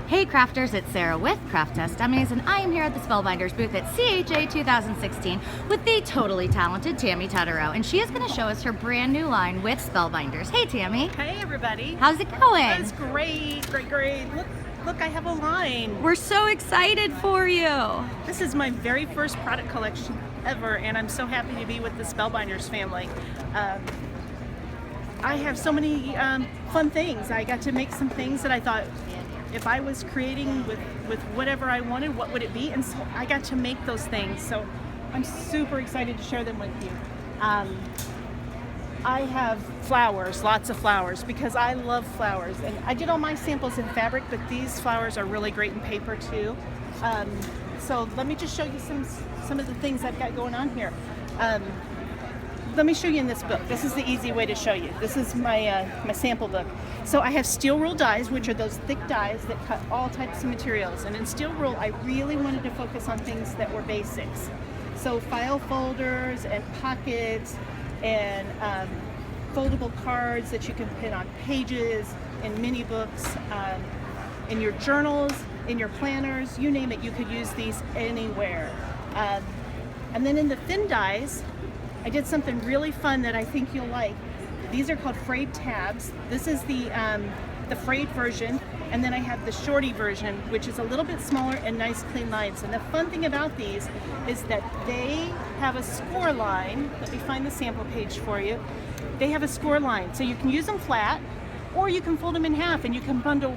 Hey crafters, it's Sarah with Craft Test Dummies, and I am here at the Spellbinders booth at CHA 2016 with the totally talented Tammy Tutterow, and she is going to show us her brand new line with Spellbinders. Hey Tammy. Hey everybody. How's it going? It's great, great. Look, I have a line. We're so excited for you. This is my very first product collection ever, and I'm so happy to be with the Spellbinders family. I have so many fun things. I got to make some things that I thought, if I was creating with whatever I wanted, what would it be? And so I got to make those things. So I'm super excited to share them with you. I have flowers, lots of flowers, because I love flowers. And I did all my samples in fabric, but these flowers are really great in paper too. So let me just show you some of the things I've got going on here. Let me show you in this book. This is the easy way to show you. This is my my sample book. So I have steel rule dies, which are those thick dies that cut all types of materials. And in steel rule, I really wanted to focus on things that were basics. So file folders and pockets and foldable cards that you can pin on pages, in mini books, in your journals, in your planners, you name it, you could use these anywhere. And then in the thin dies, I did something really fun that I think you'll like. These are called Frayed Tabs. This is the frayed version, and then I have the shorty version, which is a little bit smaller and nice clean lines. And the fun thing about these is that they have a score line. Let me find the sample page for you. They have a score line, so you can use them flat, or you can fold them in half, and you can bundle,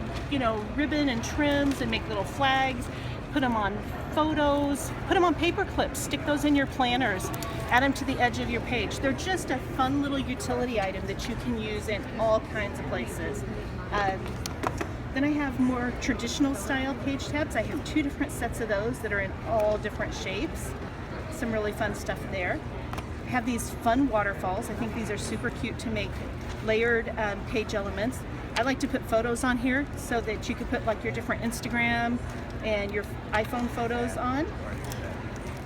ribbon and trims and make little flags. Put them on photos, put them on paper clips, stick those in your planners, add them to the edge of your page. They're just a fun little utility item that you can use in all kinds of places. Then I have more traditional style page tabs. I have 2 different sets of those that are in all different shapes. Some really fun stuff there. I have these fun waterfalls. I think these are super cute to make layered page elements. I like to put photos on here so that you could put like your different Instagram and your iPhone photos on.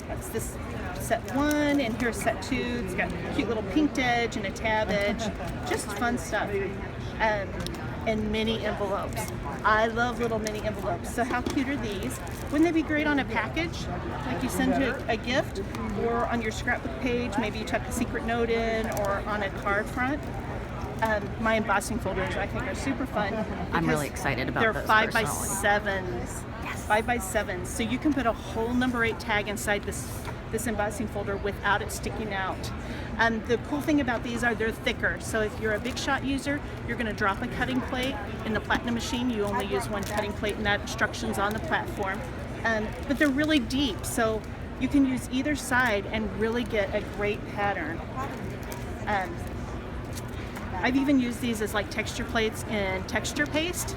That's this set 1, and here's set 2. It's got a cute little pinked edge and a tab edge. Just fun stuff. And mini envelopes. I love little mini envelopes. So how cute are these? Wouldn't they be great on a package? Like you send a gift, or on your scrapbook page, maybe you tuck a secret note in, or on a card front. My embossing folders I think are super fun. I'm really excited about those. They're 5x7s. Yes. 5x7s. So you can put a whole number 8 tag inside this embossing folder without it sticking out. The cool thing about these are they're thicker. So if you're a big shot user, you're going to drop a cutting plate. In the Platinum machine, you only use 1 cutting plate, and that instruction's on the platform. But they're really deep, so you can use either side and really get a great pattern. I've even used these as like texture plates in texture paste,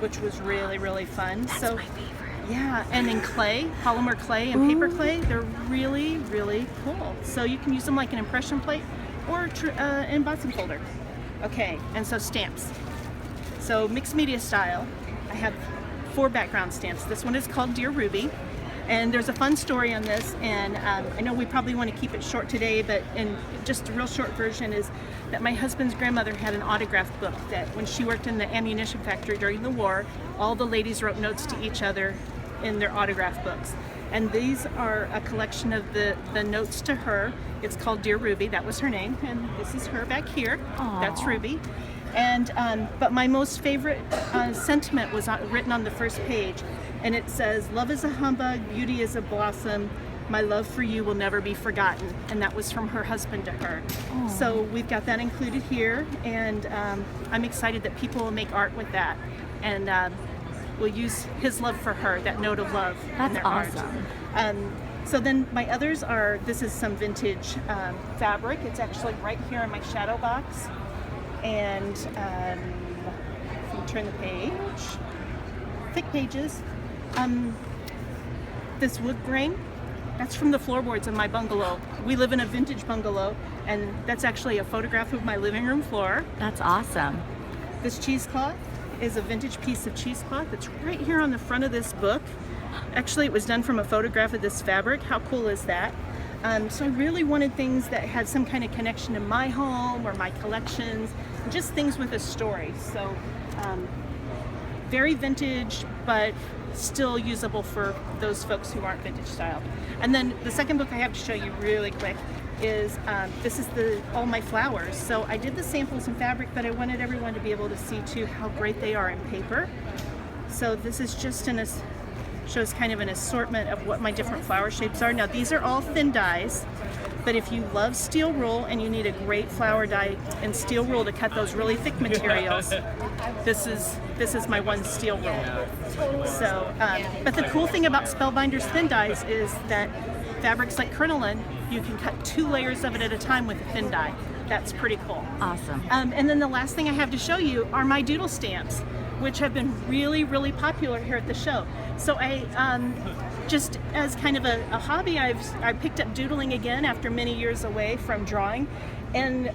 which was really, really fun. That's my favorite. Yeah, and in clay, polymer clay and paper clay, they're really, really cool. So you can use them like an impression plate or an embossing folder. Okay, and so stamps. So mixed media style, I have 4 background stamps. This one is called Dear Ruby. And there's a fun story on this, and I know we probably want to keep it short today, but in just a real short version is that my husband's grandmother had an autograph book that when she worked in the ammunition factory during the war, all the ladies wrote notes to each other in their autograph books. And these are a collection of the notes to her. It's called Dear Ruby, that was her name, and this is her back here. Aww. That's Ruby. And but my most favorite sentiment was written on the first page, and it says, "Love is a humbug, beauty is a blossom. My love for you will never be forgotten." And that was from her husband to her. Aww. So we've got that included here, and I'm excited that people will make art with that, and we'll use his love for her, that note of love. That's in their awesome. art. So then my others are, this is some vintage fabric. It's actually right here in my shadow box. And if you turn the page, thick pages. This wood grain, that's from the floorboards of my bungalow. We live in a vintage bungalow, and that's actually a photograph of my living room floor. That's awesome. This cheesecloth is a vintage piece of cheesecloth. It's right here on the front of this book. Actually, it was done from a photograph of this fabric. How cool is that? So I really wanted things that had some kind of connection to my home or my collections, just things with a story. So very vintage, but still usable for those folks who aren't vintage style. And then the second book I have to show you really quick is this is all my flowers. So I did the samples in fabric, but I wanted everyone to be able to see too how great they are in paper. So this is just shows kind of an assortment of what my different flower shapes are. Now these are all thin dies, but if you love steel wool and you need a great flower die and steel wool to cut those really thick materials, this is my one steel wool. So, but the cool thing about Spellbinders thin dies is that fabrics like crinoline, you can cut 2 layers of it at a time with a thin die. That's pretty cool. Awesome. And then the last thing I have to show you are my Doodle Stamps, which have been really, really popular here at the show. So I, just as kind of a hobby, I picked up doodling again after many years away from drawing. And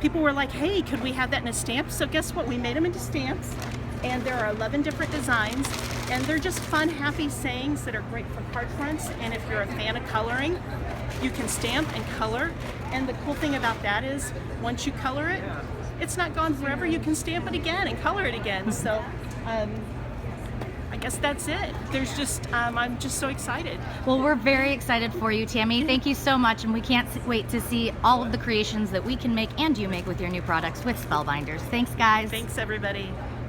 people were like, hey, could we have that in a stamp? So guess what? We made them into stamps. And there are 11 different designs. And they're just fun, happy sayings that are great for card fronts. And if you're a fan of coloring, you can stamp and color. And the cool thing about that is once you color it, it's not gone forever. You can stamp it again and color it again. So I guess that's it. There's just, I'm just so excited. Well, we're very excited for you, Tammy. Thank you so much, and we can't wait to see all of the creations that we can make and you make with your new products with Spellbinders. Thanks, guys. Thanks, everybody.